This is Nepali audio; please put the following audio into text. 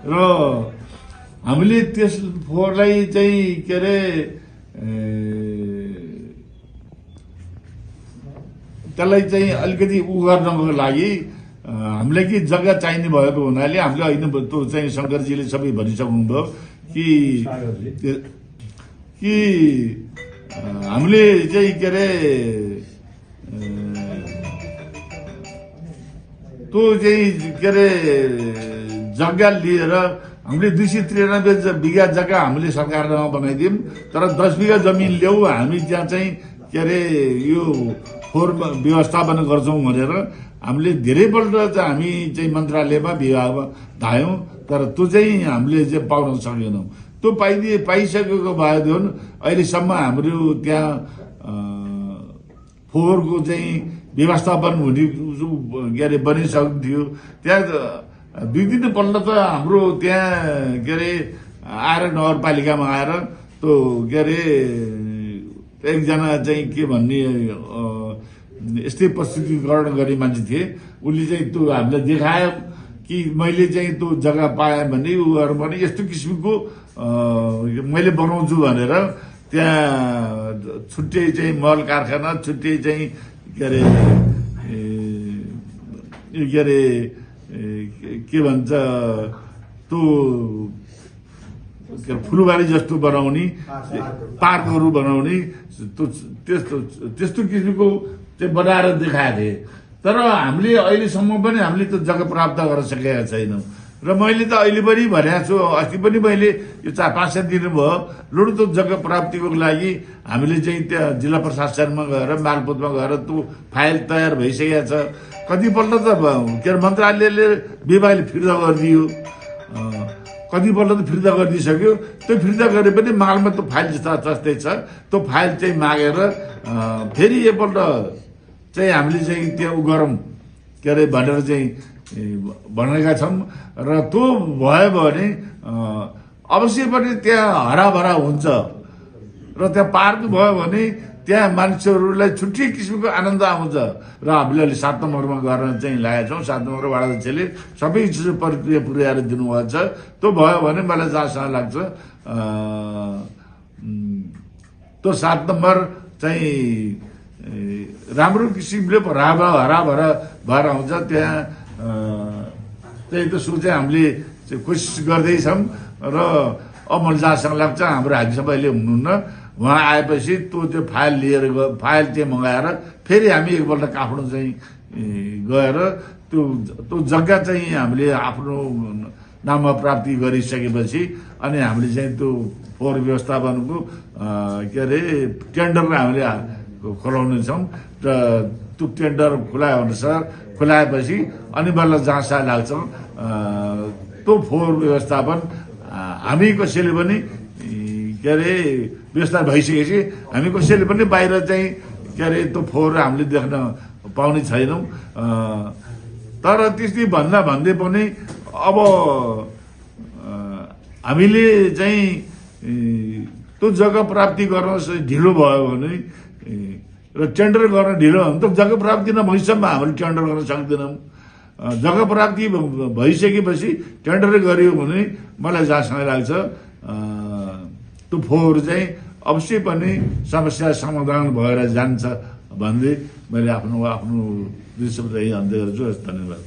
र हामीले त्यस फोहोरलाई चाहिँ के अरे त्यसलाई चाहिँ अलिकति उ गर्नको लागि हामीलाई कि जग्गा चाहिने भएको हुनाले हामीले होइन त्यो चाहिँ शङ्करजीले सबै भनिसक्नुभयो कि हामीले चाहिँ के अरे त्यो चाहिँ के अरे जग्गा लिएर हामीले 293 बिघा जग्गा हामीले सरकारमा बनाइदियौँ तर 10 बिघा जमिन ल्याऊ हामी त्यहाँ चाहिँ के अरे यो फोहोर व्यवस्थापन गर्छौँ भनेर हामीले धेरैपल्ट चाहिँ हामी चाहिँ मन्त्रालयमा विभागमा धायौँ तर त्यो चाहिँ हामीले चाहिँ पाउन सकेनौँ। त्यो पाइसकेको बावजुद अहिलेसम्म हाम्रो त्यहाँ फोहोरको चाहिँ व्यवस्थापन हुने के अरे बनिसकेको थियो। त्यहाँ 2-3 पल्ट त हाम्रो त्यहाँ के अरे आएर नगरपालिकामा आएर त्यो के अरे एकजना चाहिँ के भन्ने यस्तै प्रस्तुतिकरण गर्ने मान्छे थिए उसले चाहिँ त्यो हामीलाई देखायो कि मैले चाहिँ त्यो जग्गा पाएँ भने उहरू पनि यस्तो किसिमको मैले बनाउँछु भनेर त्यहाँ छुट्टै चाहिँ मल कारखाना छुट्टै चाहिँ के भन्छ त्यो फुलबारी जस्तो बनाउने पार्कहरू बनाउने त्यस्तो किसिमको चाहिँ बनाएर देखाएको थिए तर हामीले अहिलेसम्म पनि हामीले त्यो जग्गा प्राप्त गर्न सकेका छैनौँ। र मैले त अहिले पनि भनेको छु अस्ति पनि मैले यो 4-5 दिन भयो लुडो त्यो जग्गा प्राप्तिको लागि हामीले चाहिँ त्यहाँ जिल्ला प्रशासनमा गएर मालपोतमा गएर त्यो फाइल तयार भइसकेको छ। कतिपल्ट त के अरे मन्त्रालयले विभागले फिर्ता गरिदियो कतिपल्ट त फिर्ता गरिदिइसक्यो। त्यो फिर्ता गरे पनि मालमा त्यो फाइल जस्तै छ त्यो फाइल चाहिँ मागेर फेरि एकपल्ट चाहिँ हामीले चाहिँ त्यो गरौँ के अरे भनेर चाहिँ भनेका छौँ। र त्यो भयो भने अवश्य पनि त्यहाँ हराभरा हुन्छ र त्यहाँ पार्क भयो भने त्यहाँ मानिसहरूलाई छुट्टै किसिमको आनन्द आउँछ। र हामीले 7 नम्बरमा गर्न चाहिँ लागेका छौँ। 7 नम्बर वडा अध्यक्षले सबै चिज प्रक्रिया पुर्याएर दिनुभएको छ। त्यो भयो भने मलाई जहाँसम्म लाग्छ त्यो 7 नम्बर चाहिँ राम्रो किसिमले हराभरा भएर आउँछ। त्यहाँ त्यही त सो चाहिँ हामीले कोसिस गर्दैछौँ। र अब मलाई जहाँसँग लाग्छ हाम्रो हाजी सबैले हुनुहुन्न उहाँ आएपछि त्यो फाइल चाहिँ मगाएर फेरि हामी एकपल्ट काठमाडौँ चाहिँ गएर त्यो जग्गा चाहिँ हामीले आफ्नो नाममा प्राप्ति गरिसकेपछि अनि हामीले चाहिँ त्यो फोहोर व्यवस्थापनको के अरे टेन्डर हामीले खोलाउनेछौँ। र त्यो टेन्डर खुलाएपछि अनि बल्ल जहाँसम्म लाग्छ त्यो फोहोर व्यवस्थापन हामी कसैले पनि के अरे व्यवस्था भइसकेपछि हामी कसैले पनि बाहिर चाहिँ के अरे त्यो फोहोर हामीले देख्न पाउने छैनौँ। तर त्यस्तै भन्दै पनि अब हामीले चाहिँ त्यो जग्गा प्राप्ति गर्न ढिलो भयो भने र टेन्डर गर्न ढिलो भयो भने त जग्गा प्राप्ति नभएसम्म हामीले टेन्डर गर्न सक्दैनौँ। जग्गा प्राप्ति भइसकेपछि टेन्डर गरियो भने मलाई जहाँसँग लाग्छ त्यो फोहोर चाहिँ अवश्य पनि समस्या समाधान भएर जान्छ भन्दै मैले आफ्नो दुई शब्द यही अन्त्य गर्छु। धन्यवाद।